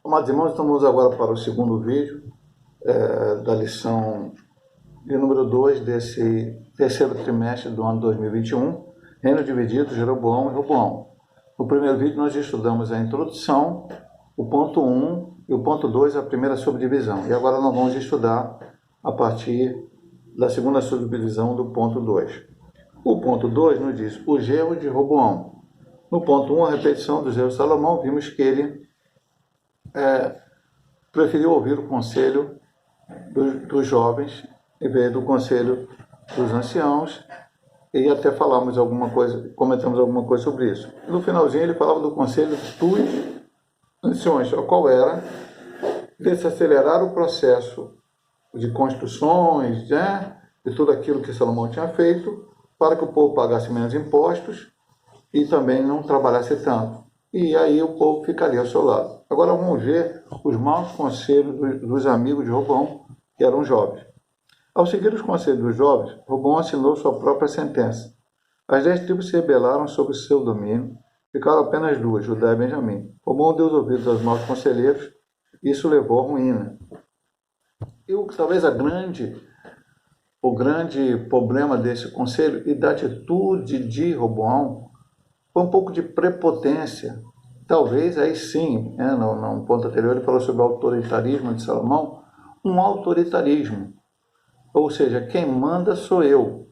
Amados irmãos, estamos agora para o segundo vídeo da lição de número 2 desse terceiro trimestre do ano 2021, Reino Dividido, Jeroboão e Roboão. No primeiro vídeo nós estudamos a introdução, o ponto 1 e o ponto 2, a primeira subdivisão. E agora nós vamos estudar a partir da segunda subdivisão do ponto 2. O ponto 2 nos diz os erros de Roboão. No ponto 1, a repetição dos erros de Salomão, vimos que ele preferiu ouvir o conselho dos jovens em vez do conselho dos anciãos, e até falamos alguma coisa, comentamos alguma coisa sobre isso. No finalzinho ele falava do conselho dos anciões, qual era desacelerar o processo de construções, de tudo aquilo que Salomão tinha feito, para que o povo pagasse menos impostos e também não trabalhasse tanto. E aí o povo ficaria ao seu lado. Agora vamos ver os maus conselhos dos amigos de Roboão, que eram jovens. Ao seguir os conselhos dos jovens, Roboão assinou sua própria sentença. As 10 tribos se rebelaram sobre o seu domínio, ficaram apenas 2, Judá e Benjamim. Roboão deu os ouvidos aos maus conselheiros, e isso levou à ruína. E talvez o grande problema desse conselho e da atitude de Roboão foi um pouco de prepotência. Talvez aí sim, no ponto anterior ele falou sobre o autoritarismo de Salomão, um autoritarismo. Ou seja, quem manda sou eu.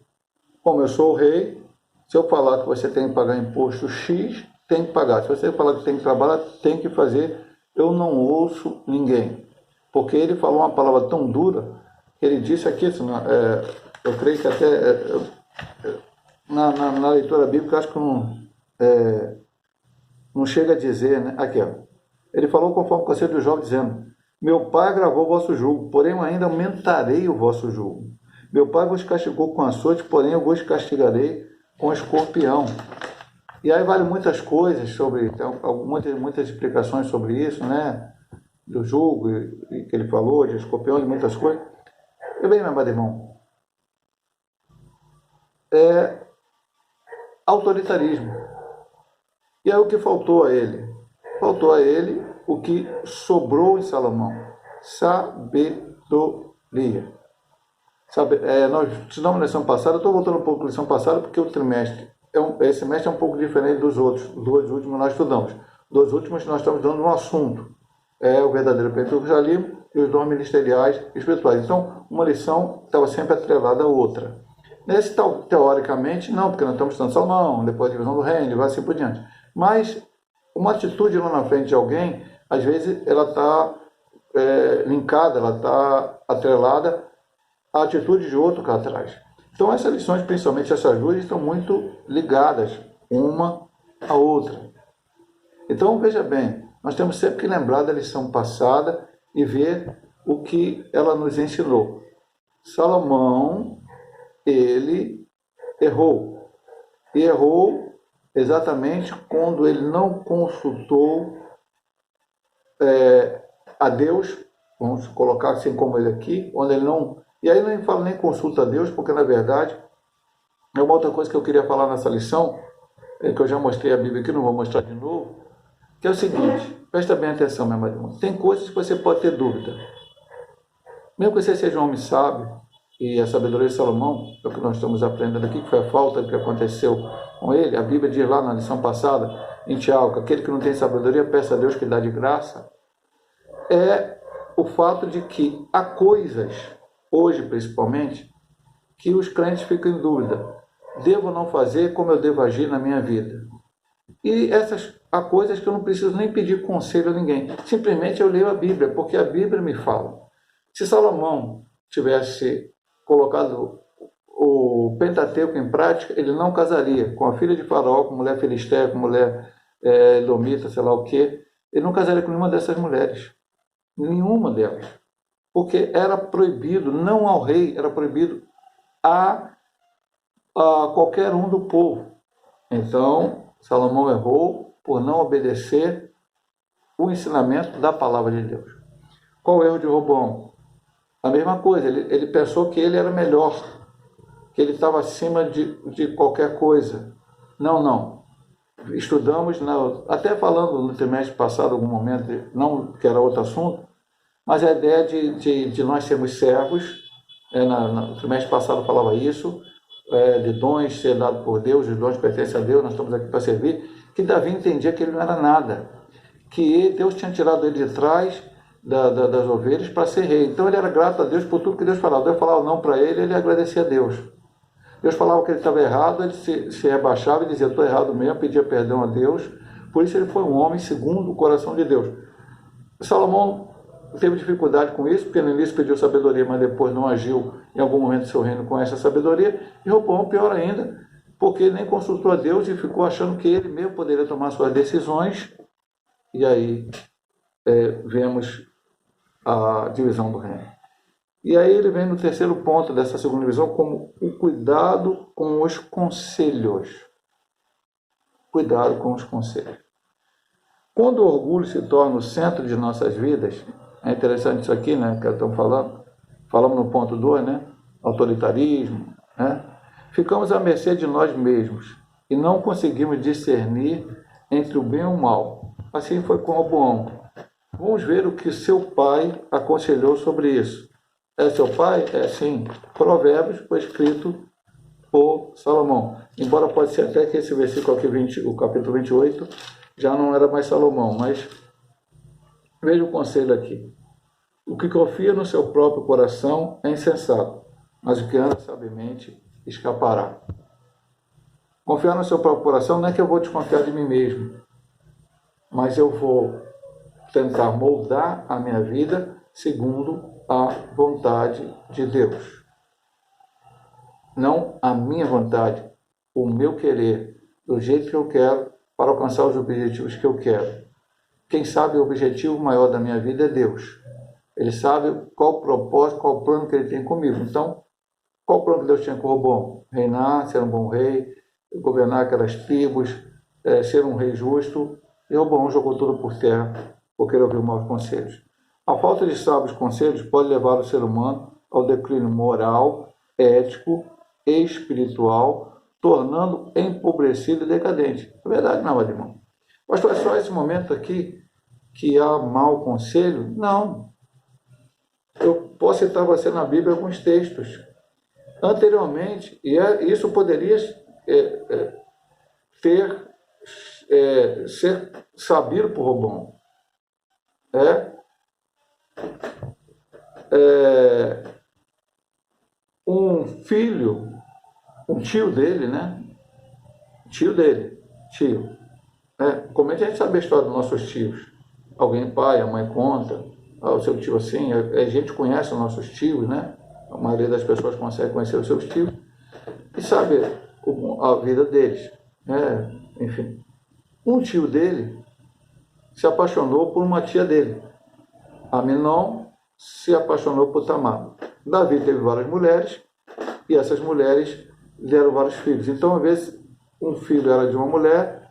Como eu sou o rei, se eu falar que você tem que pagar imposto X, tem que pagar. Se você falar que tem que trabalhar, tem que fazer. Eu não ouço ninguém. Porque ele falou uma palavra tão dura, que ele disse aqui, eu creio que até na leitura bíblica, acho que não chega a dizer, né? Aqui, ó. Ele falou conforme o conselho do jovem, dizendo: meu pai agravou o vosso jugo, porém eu ainda aumentarei o vosso jugo. Meu pai vos castigou com açoite, porém eu vos castigarei com escorpião. E aí vale muitas coisas sobre, tem muitas explicações sobre isso, né? Do jugo, que ele falou, de escorpião, de muitas coisas. E bem, meu amado irmão, autoritarismo. E aí o que faltou a ele? Faltou a ele o que sobrou em Salomão: sabedoria. Nós estudamos na lição passada, eu estou voltando um pouco à lição passada porque o trimestre, esse semestre é um pouco diferente dos outros. Os 2 últimos nós estudamos. Os 2 últimos nós estamos dando um assunto. O verdadeiro pentecostalismo e os dons ministeriais espirituais. Então, uma lição estava sempre atrelada à outra. Nesse, teoricamente, não, porque nós estamos estudando Salomão, depois a divisão do reino, e vai assim por diante. Mas uma atitude lá na frente de alguém, às vezes ela está linkada, ela está atrelada à atitude de outro cá atrás. Então essas lições, principalmente essas duas, estão muito ligadas uma à outra. Então veja bem, nós temos sempre que lembrar da lição passada e ver o que ela nos ensinou. Salomão, ele errou. E errou exatamente quando ele não consultou a Deus, vamos colocar assim como ele aqui, onde ele não... E aí não falo nem consulta a Deus, porque na verdade é uma outra coisa que eu queria falar nessa lição, que eu já mostrei a Bíblia aqui, não vou mostrar de novo, que é o seguinte: presta bem atenção, meu irmão. Tem coisas que você pode ter dúvida. Mesmo que você seja um homem sábio, e a sabedoria de Salomão, é o que nós estamos aprendendo aqui, que foi a falta que aconteceu com ele. A Bíblia diz lá na lição passada, em Tiago, que aquele que não tem sabedoria, peça a Deus que dá de graça. É o fato de que há coisas, hoje principalmente, que os crentes ficam em dúvida. Devo ou não fazer? Como eu devo agir na minha vida? E há coisas que eu não preciso nem pedir conselho a ninguém. Simplesmente eu leio a Bíblia, porque a Bíblia me fala. Se Salomão tivesse colocado o Pentateuco em prática, ele não casaria com a filha de Faraó, com mulher filisteia, com mulher edomita, sei lá o quê. Ele não casaria com nenhuma dessas mulheres. Nenhuma delas. Porque era proibido, não ao rei, era proibido a qualquer um do povo. Então, Salomão errou por não obedecer o ensinamento da palavra de Deus. Qual o erro de Roboão? A mesma coisa, ele pensou que ele era melhor, que ele estava acima de qualquer coisa. Não. estudamos, até falando no trimestre passado, algum momento, não que era outro assunto, mas a ideia de nós sermos servos, no trimestre passado falava isso, de dons ser dado por Deus, os dons pertencem a Deus, nós estamos aqui para servir, que Davi entendia que ele não era nada, que Deus tinha tirado ele de trás das ovelhas para ser rei. Então ele era grato a Deus por tudo que Deus falava. Deus falava não para ele, ele agradecia a Deus. Deus falava que ele estava errado, ele se rebaixava e dizia, estou errado mesmo, pedia perdão a Deus. Por isso ele foi um homem segundo o coração de Deus. Salomão teve dificuldade com isso, porque no início pediu sabedoria, mas depois não agiu em algum momento do seu reino com essa sabedoria. E Roboão, pior ainda, porque nem consultou a Deus e ficou achando que ele mesmo poderia tomar suas decisões. E aí vemos a divisão do reino. E aí ele vem no terceiro ponto dessa segunda divisão, como o cuidado com os conselhos. Cuidado com os conselhos. Quando o orgulho se torna o centro de nossas vidas, é interessante isso aqui, né, que estamos falando, falamos no ponto 2, né, autoritarismo, né, ficamos à mercê de nós mesmos e não conseguimos discernir entre o bem e o mal. Assim foi com Roboão. Vamos ver o que seu pai aconselhou sobre isso. É seu pai? É sim. Provérbios foi escrito por Salomão. Embora pode ser até que esse versículo aqui, o capítulo 28, já não era mais Salomão, mas veja o conselho aqui. O que confia no seu próprio coração é insensato, mas o que anda sabiamente escapará. Confiar no seu próprio coração não é que eu vou desconfiar de mim mesmo, mas eu vou tentar moldar a minha vida segundo a vontade de Deus. Não a minha vontade, o meu querer, do jeito que eu quero, para alcançar os objetivos que eu quero. Quem sabe o objetivo maior da minha vida é Deus. Ele sabe qual o propósito, qual o plano que ele tem comigo. Então, qual o plano que Deus tinha com Roboão? Reinar, ser um bom rei, governar aquelas tribos, ser um rei justo. E Roboão jogou tudo por terra, porque ele ouviu maus conselhos. A falta de sábios conselhos pode levar o ser humano ao declínio moral, ético e espiritual, tornando empobrecido e decadente. É verdade, meu irmão. Pastor, é só esse momento aqui que há mau conselho? Não. Eu posso citar você na Bíblia alguns textos. Anteriormente, e isso poderia ser sabido por Roboão. Um filho, um tio dele, né? Tio. Como é que a gente sabe a história dos nossos tios? Alguém, pai, a mãe conta, o seu tio assim, a gente conhece os nossos tios, né? A maioria das pessoas consegue conhecer os seus tios e sabe a vida deles, né? Enfim. Um tio dele se apaixonou por uma tia dele. Aminon se apaixonou por Tamar. Davi teve várias mulheres e essas mulheres deram vários filhos. Então, às vezes, um filho era de uma mulher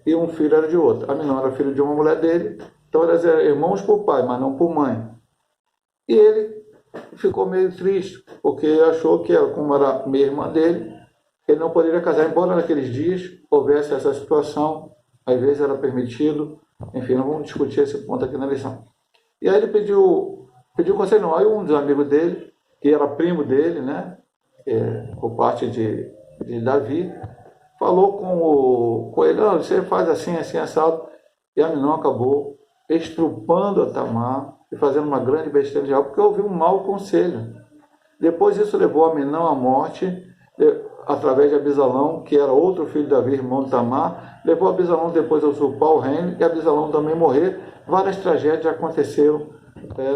e um filho era de outra. Aminon era filho de uma mulher dele, então eles eram irmãos por pai, mas não por mãe. E ele ficou meio triste, porque achou que, como era meia irmã dele, ele não poderia casar, embora naqueles dias houvesse essa situação, às vezes era permitido. Enfim, não vamos discutir esse ponto aqui na lição. E aí ele pediu conselho, não. Aí um dos amigos dele, que era primo dele, né, por parte de Davi, falou com ele, não, você faz assim, assim, assado. E Aminon acabou estrupando a Tamar e fazendo uma grande besteira de algo, porque ouviu um mau conselho. Depois isso levou Aminon à morte, através de Abisalão, que era outro filho de Davi, irmão de Tamar, levou Abisalão depois a usurpar o reino e Abisalão também morrer. Várias tragédias aconteceram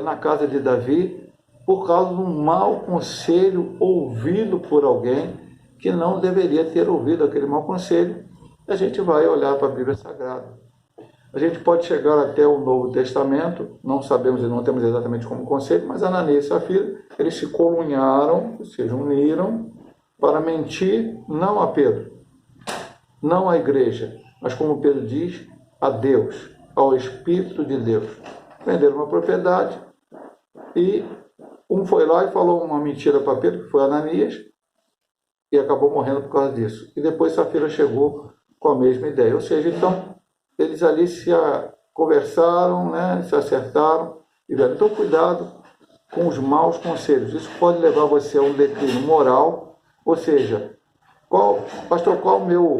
na casa de Davi por causa de um mau conselho ouvido por alguém que não deveria ter ouvido aquele mau conselho. A gente vai olhar para a Bíblia Sagrada. A gente pode chegar até o Novo Testamento, não sabemos e não temos exatamente como conselho, mas Ananias e Safira, eles se colunharam, se uniram para mentir não a Pedro, não à igreja, mas como Pedro diz, a Deus, ao Espírito de Deus. Venderam uma propriedade e um foi lá e falou uma mentira para Pedro, que foi Ananias, e acabou morrendo por causa disso. E depois Safira chegou com a mesma ideia. Ou seja, então, eles ali conversaram, né, se acertaram. E vieram. Então, cuidado com os maus conselhos. Isso pode levar você a um declínio moral. Ou seja, pastor, qual o meu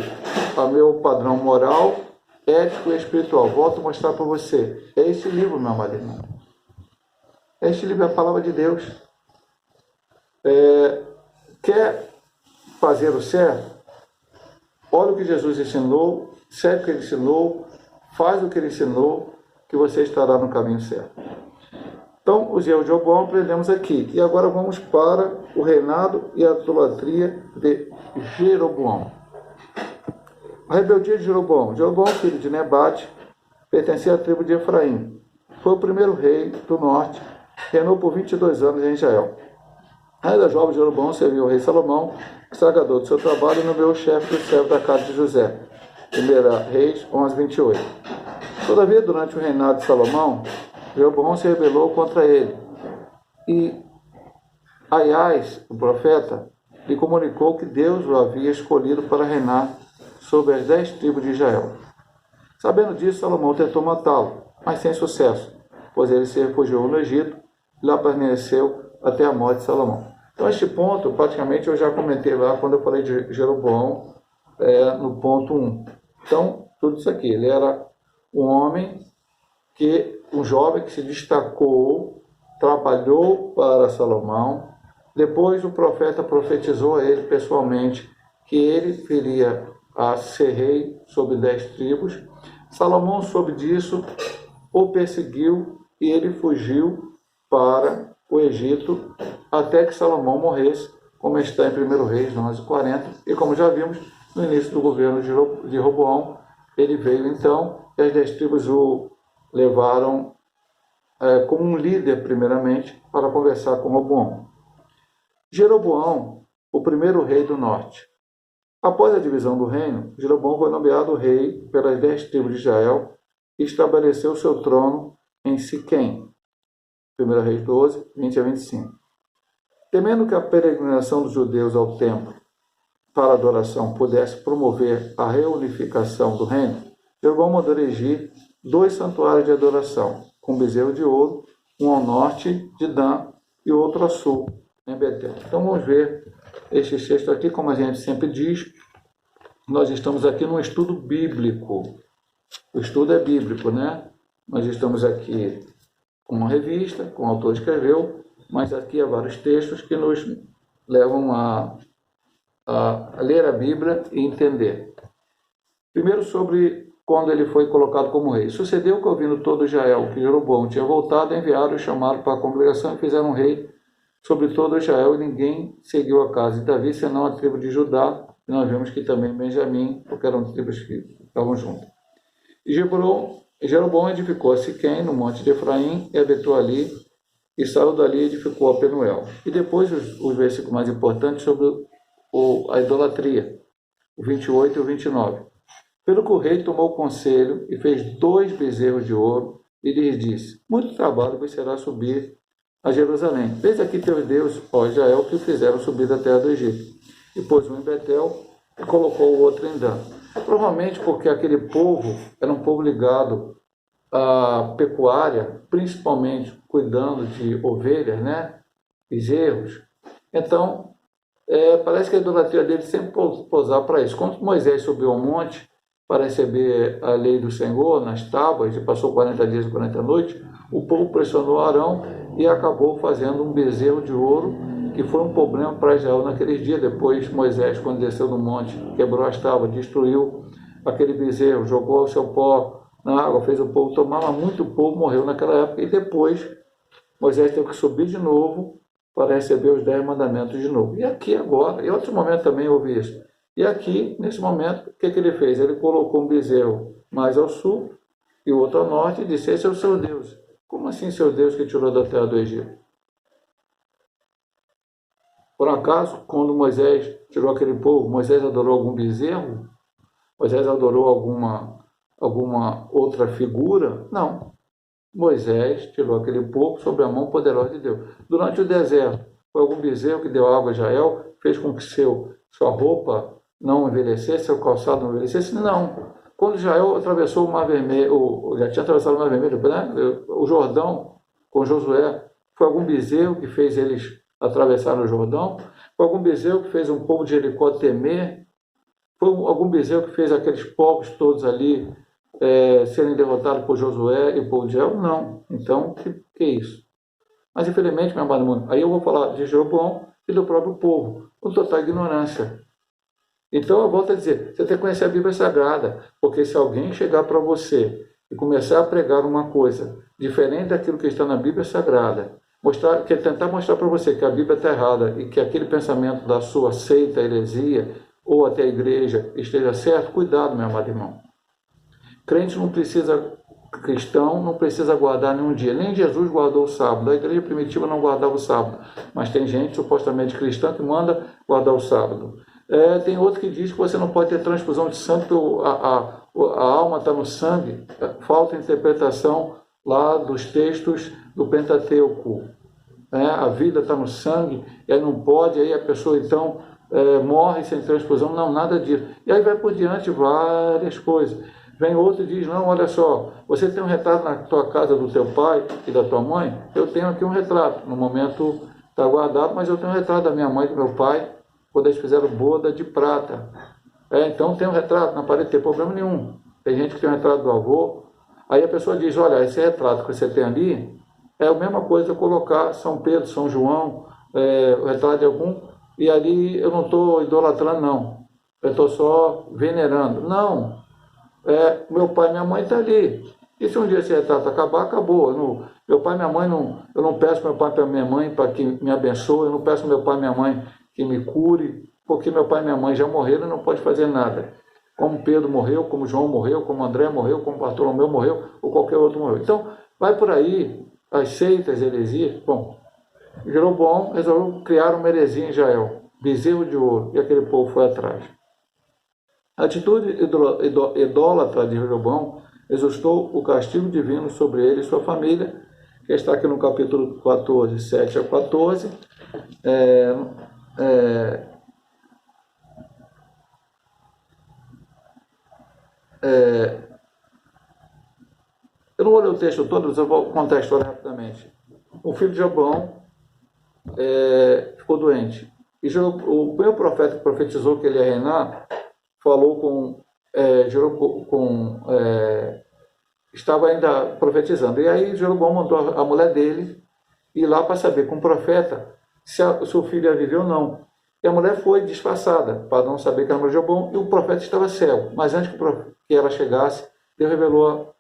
padrão moral, ético e espiritual? Volto a mostrar para você. É esse livro, meu amado irmão. Este livro é a palavra de Deus. Quer fazer o certo? Olha o que Jesus ensinou, segue o que ele ensinou, faz o que ele ensinou, que você estará no caminho certo. Então, os erros de Roboão aprendemos aqui. E agora vamos para o reinado e a idolatria de Jeroboão. A rebeldia de Jeroboão. Jeroboão, filho de Nebate, pertencia à tribo de Efraim. Foi o primeiro rei do norte, reinou por 22 anos em Israel. Ainda jovem, Jeroboão serviu ao rei Salomão, estragador do seu trabalho, e nomeou o chefe do servo da casa de José. 1 Reis 11, 28. Todavia, durante o reinado de Salomão, Jeroboão se rebelou contra ele. E Aias, o profeta, lhe comunicou que Deus o havia escolhido para reinar sobre as 10 tribos de Israel. Sabendo disso, Salomão tentou matá-lo, mas sem sucesso, pois ele se refugiou no Egito e lá permaneceu até a morte de Salomão. Então, este ponto, praticamente, eu já comentei lá quando eu falei de Jeroboão, no ponto 1. Então, tudo isso aqui. Ele era um jovem que se destacou, trabalhou para Salomão. Depois, o profeta profetizou a ele pessoalmente que ele viria a ser rei sobre 10 tribos. Salomão soube disso, o perseguiu e ele fugiu para o Egito até que Salomão morresse, como está em 1 Reis 11:40. E como já vimos, no início do governo de Roboão, ele veio então e as 10 tribos o levaram como um líder, primeiramente, para conversar com Roboão. Jeroboão, o primeiro rei do norte. Após a divisão do reino, Jeroboão foi nomeado rei pelas 10 tribos de Israel e estabeleceu seu trono em Siquém. 1 Reis 12, 20 a 25. Temendo que a peregrinação dos judeus ao templo para adoração pudesse promover a reunificação do reino, Jeroboão mandou erigir 2 santuários de adoração, com bezerro de ouro, um ao norte de Dan e outro ao sul, em Betel. Então vamos ver este texto aqui, como a gente sempre diz, nós estamos aqui num estudo bíblico. O estudo é bíblico, né? Nós estamos aqui com uma revista, com o autor escreveu, mas aqui há vários textos que nos levam a ler a Bíblia e entender. Primeiro, sobre quando ele foi colocado como rei. Sucedeu que, ouvindo todo Israel que Jeroboão tinha voltado, enviaram e chamaram para a congregação e fizeram um rei sobre todo Israel, e ninguém seguiu a casa de Davi, senão a tribo de Judá, e nós vemos que também Benjamim, porque eram tribos que estavam juntas. E Jeroboão edificou a Siquém, no monte de Efraim, e habitou ali, e saiu dali e edificou a Penuel. E depois os versículos mais importantes sobre a idolatria, o 28 e o 29. Pelo que o rei tomou conselho e fez 2 bezerros de ouro, e lhes disse: muito trabalho vos será subir a Jerusalém. Eis aqui teus deuses, ó Israel, que o fizeram subir da terra do Egito. E pôs um em Betel e colocou o outro em Dan. Provavelmente porque aquele povo era um povo ligado à pecuária, principalmente cuidando de ovelhas, né? Bezerros. Então, parece que a idolatria dele sempre pousava para isso. Quando Moisés subiu ao monte para receber a lei do Senhor nas tábuas, e passou 40 dias e 40 noites, o povo pressionou Arão e acabou fazendo um bezerro de ouro, que foi um problema para Israel naqueles dias. Depois Moisés, quando desceu do monte, quebrou as tábuas, destruiu aquele bezerro, jogou o seu pó na água, fez o povo tomar, mas muito povo morreu naquela época. E depois Moisés teve que subir de novo para receber os 10 mandamentos de novo. E aqui agora, em outros momentos também houve isso. E aqui, nesse momento, o que ele fez? Ele colocou um bezerro mais ao sul e o outro ao norte e disse: esse é o seu Deus. Como assim seu Deus que tirou da terra do Egito? Por acaso, quando Moisés tirou aquele povo, Moisés adorou algum bezerro? Moisés adorou alguma outra figura? Não. Moisés tirou aquele povo sob a mão poderosa de Deus. Durante o deserto, foi algum bezerro que deu água a Israel, fez com que sua roupa não envelhecesse, o calçado não envelhecesse? Não. Quando Israel atravessou o Mar Vermelho, já tinha atravessado o Mar Vermelho, né? O Jordão, com Josué, foi algum bezerro que fez eles atravessar o Jordão? Foi algum bezerro que fez um povo de Jericó temer? Foi algum bezerro que fez aqueles povos todos ali serem derrotados por Josué e o povo de Israel? Não. Então, que é isso? Mas, infelizmente, meu amado mundo, aí eu vou falar de Jeroboão e do próprio povo, com total ignorância. Então, eu volto a dizer, você tem que conhecer a Bíblia Sagrada, porque se alguém chegar para você e começar a pregar uma coisa diferente daquilo que está na Bíblia Sagrada, tentar mostrar para você que a Bíblia está errada e que aquele pensamento da sua seita, heresia, ou até a igreja esteja certo, cuidado, meu amado irmão. Cristão não precisa guardar nenhum dia. Nem Jesus guardou o sábado. A igreja primitiva não guardava o sábado. Mas tem gente supostamente cristã que manda guardar o sábado. Tem outro que diz que você não pode ter transfusão de sangue, porque a alma está no sangue. Falta interpretação lá dos textos do Pentateuco. A vida está no sangue, e aí não pode, aí a pessoa então morre sem transfusão. Não, nada disso. E aí vai por diante várias coisas. Vem outro e diz, não, olha só, você tem um retrato na tua casa do teu pai e da tua mãe? Eu tenho aqui um retrato, no momento está guardado, mas eu tenho um retrato da minha mãe e do meu pai, quando eles fizeram boda de prata. Então tem um retrato na parede, não tem problema nenhum. Tem gente que tem um retrato do avô, aí a pessoa diz, olha, esse retrato que você tem ali, é a mesma coisa de eu colocar São Pedro, São João, o retrato de algum, e ali eu não estou idolatrando, não. Eu estou só venerando. Não. Meu pai e minha mãe estão ali. E se um dia esse retrato acabar, acabou. Meu pai e minha mãe, eu não peço meu pai e minha mãe para que me abençoe, eu não peço meu pai e minha mãe que me cure, porque meu pai e minha mãe já morreram e não pode fazer nada. Como Pedro morreu, como João morreu, como André morreu, como Bartolomeu morreu, ou qualquer outro morreu. Então, vai por aí, as seitas, heresias. Bom, Jeroboão resolveu criar uma heresia em Israel, bezerro de ouro, e aquele povo foi atrás. A atitude idólatra de Jeroboão exustou o castigo divino sobre ele e sua família, que está aqui no capítulo 14, 7 a 14. Eu não vou ler o texto todo, mas eu vou contar a história rapidamente. O filho de Jeroboão ficou doente. E o primeiro profeta que profetizou que ele ia reinar falou estava ainda profetizando. E aí Jeroboão mandou a mulher dele ir lá para saber com o profeta se o seu filho ia viver ou não. E a mulher foi disfarçada para não saber que era Jeroboão, e o profeta estava cego. Mas antes que ela chegasse, Deus revelou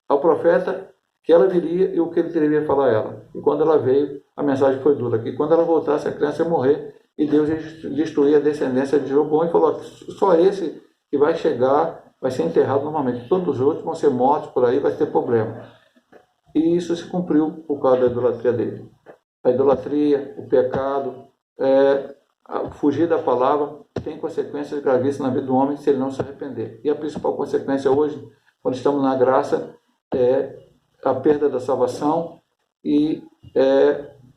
ao profeta que ela viria e o que ele deveria falar a ela. E quando ela veio, a mensagem foi dura, que quando ela voltasse, a criança ia morrer, e Deus ia destruir a descendência de Jeroboão, e falou, só esse que vai chegar, vai ser enterrado normalmente. Todos os outros vão ser mortos por aí, vai ter problema. E isso se cumpriu por causa da idolatria dele. A idolatria, o pecado, fugir da palavra, tem consequências gravíssimas na vida do homem se ele não se arrepender. E a principal consequência hoje, quando estamos na graça, é a perda da salvação e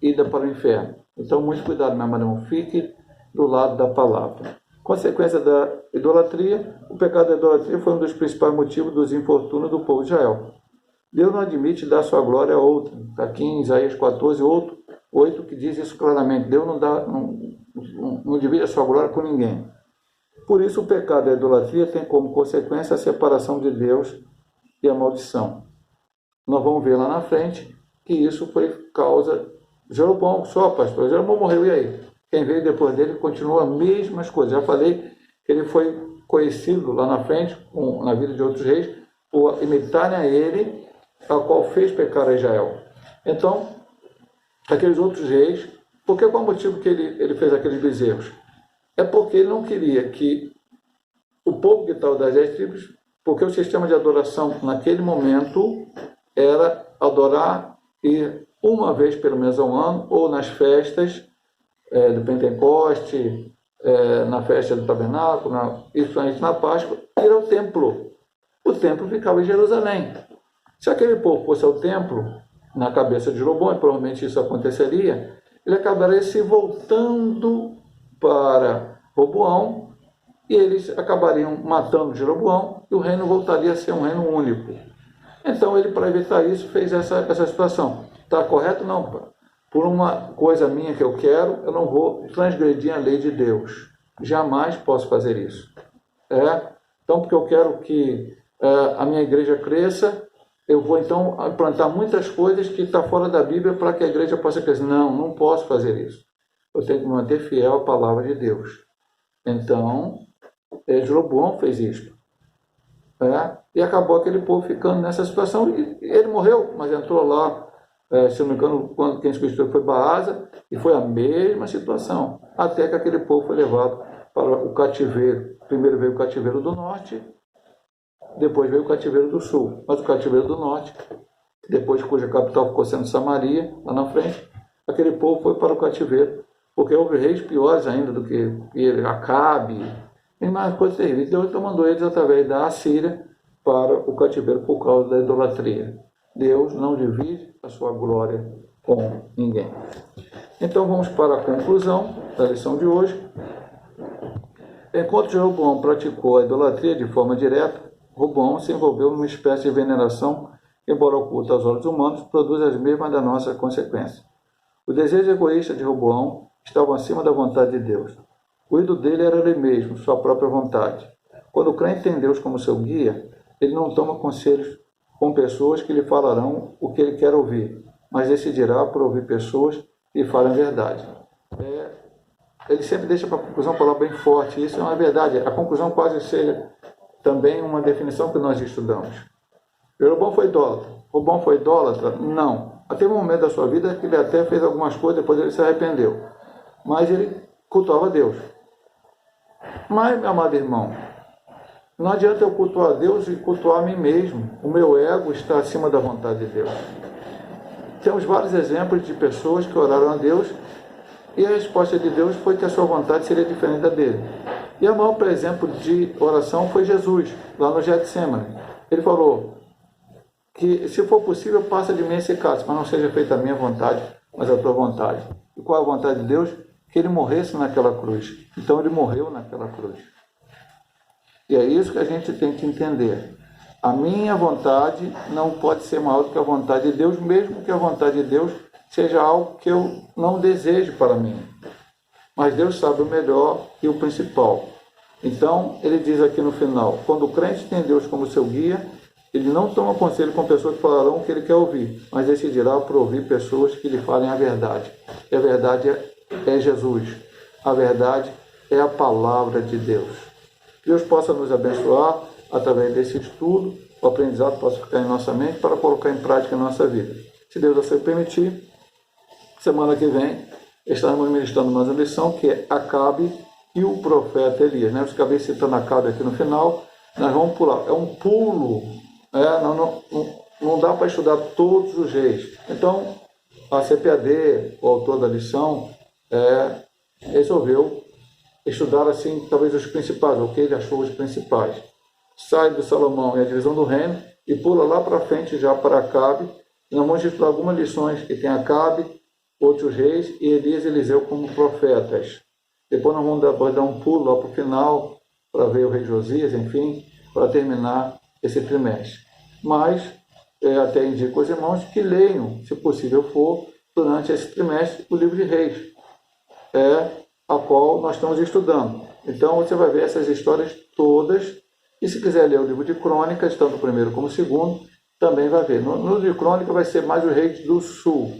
ida para o inferno. Então, muito cuidado, meu irmão, fique do lado da palavra. Consequência da idolatria, o pecado da idolatria foi um dos principais motivos dos infortúnios do povo de Israel. Deus não admite dar sua glória a outro. Está aqui em Isaías 14, 8, que diz isso claramente. Deus não divide a sua glória com ninguém. Por isso, o pecado da idolatria tem como consequência a separação de Deus e a maldição. Nós vamos ver lá na frente que isso foi causa de Jeroboão. Só, pastor, Jeroboão morreu, e aí? Quem veio depois dele continua as mesmas coisas. Já falei que ele foi conhecido lá na frente, na vida de outros reis, por imitarem a ele, a qual fez pecar a Israel. Então, aqueles outros reis, qual é o motivo que ele fez aqueles bezerros? É porque ele não queria que o povo que estava das 10 tribos, porque o sistema de adoração naquele momento era adorar ir uma vez pelo menos ao ano, ou nas festas do Pentecoste, na festa do Tabernáculo, principalmente na Páscoa, ir ao templo. O templo ficava em Jerusalém. Se aquele povo fosse ao templo, na cabeça de Jeroboão, e provavelmente isso aconteceria, ele acabaria se voltando para Roboão e eles acabariam matando Jeroboão e o reino voltaria a ser um reino único. Então ele, para evitar isso, fez essa situação. Está correto? Não. Por uma coisa minha que eu quero, eu não vou transgredir a lei de Deus. Jamais posso fazer isso. Então, porque eu quero que a minha igreja cresça, eu vou então implantar muitas coisas que estão fora da Bíblia para que a igreja possa crescer. Não posso fazer isso. Eu tenho que me manter fiel à palavra de Deus. Então, Jeroboão fez isso. E acabou aquele povo ficando nessa situação. E ele morreu, mas entrou lá, se não me engano, quem substituiu foi Baasa, e foi a mesma situação. Até que aquele povo foi levado para o cativeiro. Primeiro veio o cativeiro do norte, depois veio o cativeiro do sul. Mas o cativeiro do norte, depois cuja capital ficou sendo Samaria, lá na frente, aquele povo foi para o cativeiro, porque houve reis piores ainda do que ele, Acabe, e mais coisas terríveis. Deus então mandou eles através da Assíria para o cativeiro por causa da idolatria. Deus não divide a sua glória com ninguém. Então vamos para a conclusão da lição de hoje. Enquanto Jeroboão praticou a idolatria de forma direta, Roboão se envolveu numa espécie de veneração, embora oculta aos olhos humanos, produz as mesmas da nossa consequência. O desejo egoísta de Roboão estava acima da vontade de Deus. O ídolo dele era ele mesmo, sua própria vontade. Quando o crente tem Deus como seu guia, ele não toma conselhos com pessoas que lhe falarão o que ele quer ouvir, mas decidirá por ouvir pessoas que lhe falem a verdade. Ele sempre deixa para a conclusão uma palavra bem forte. Isso é uma verdade. A conclusão quase seja também uma definição que nós estudamos. Jeroboão foi idólatra. Roboão foi idólatra? Não. Até um momento da sua vida que ele até fez algumas coisas, depois ele se arrependeu. Mas ele cultuava Deus. Mas, meu amado irmão, não adianta eu cultuar Deus e cultuar a mim mesmo. O meu ego está acima da vontade de Deus. Temos vários exemplos de pessoas que oraram a Deus e a resposta de Deus foi que a sua vontade seria diferente da dele. E o maior exemplo de oração foi Jesus, lá no Getsemane. Ele falou que, se for possível, passa de mim esse cálice, mas não seja feita a minha vontade, mas a tua vontade. E qual a vontade de Deus? Que ele morresse naquela cruz. Então ele morreu naquela cruz. E é isso que a gente tem que entender. A minha vontade não pode ser maior do que a vontade de Deus, mesmo que a vontade de Deus seja algo que eu não desejo para mim. Mas Deus sabe o melhor e o principal. Então, ele diz aqui no final, quando o crente tem Deus como seu guia, ele não toma conselho com pessoas que falarão o que ele quer ouvir, mas decidirá por ouvir pessoas que lhe falem a verdade. E a verdade é Jesus. A verdade é a palavra de Deus. Deus possa nos abençoar através desse estudo, o aprendizado possa ficar em nossa mente para colocar em prática em nossa vida. Se Deus assim permitir, semana que vem estaremos ministrando mais uma lição que é Acabe e o profeta Elias. Eu acabei citando Acabe aqui no final, nós vamos pular. É um pulo, não dá para estudar todos os reis. Então, a CPAD, o autor da lição, resolveu estudar assim, talvez os principais, o que ele achou os principais. Sai do Salomão e a divisão do reino e pula lá para frente já para Acabe. Nós vamos estudar algumas lições que tem Acabe, outros reis e Elias e Eliseu como profetas. Depois nós vamos dar um pulo lá para o final, para ver o rei Josias, enfim, para terminar esse trimestre. Mas até indico aos irmãos que leiam, se possível for, durante esse trimestre, o livro de Reis, a qual nós estamos estudando. Então você vai ver essas histórias todas, e se quiser ler o livro de Crônicas, tanto o primeiro como o segundo, também vai ver. No livro de Crônica vai ser mais os reis do sul,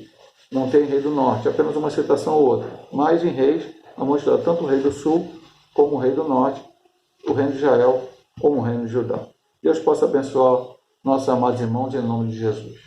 não tem rei do norte, apenas uma citação ou outra. Mas em reis, vamos estudar tanto o rei do sul, como o rei do norte, o reino de Israel, como o reino de Judá. Deus possa abençoar nossos amados irmãos em nome de Jesus.